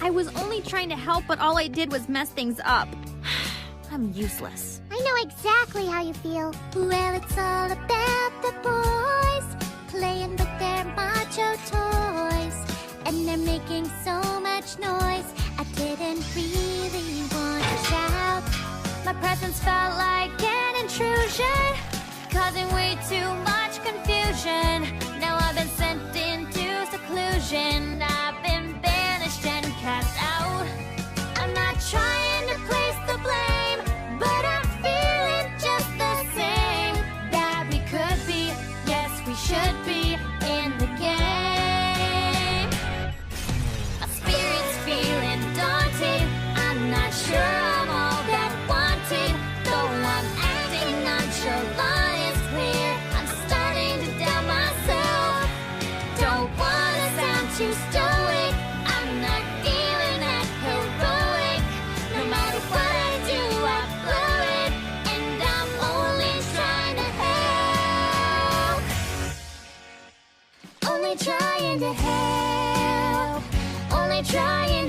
I was only trying to help, but all I did was mess things up. I'm useless. I know exactly how you feel. Well, it's all about the boys playing with their macho toys, and they're making so much noise. I didn't really want to shout. My presence felt like an intrusion, causing way too much confusion. Now I've been sent into seclusion. I've been banished and cast out. I'm not trying to place the blame, but I'm feeling just the same. That we could be, yes we should be, in the game. My spirit's feeling daunted. I'm not sure I'm all that wanted, though I'm acting nonchalant. It's clear I'm starting to doubt myself. Don't wanna sound too stoic. I'm not feeling that heroic. No matter what I do, I blow it, and I'm only trying to help. Only trying to help. Only trying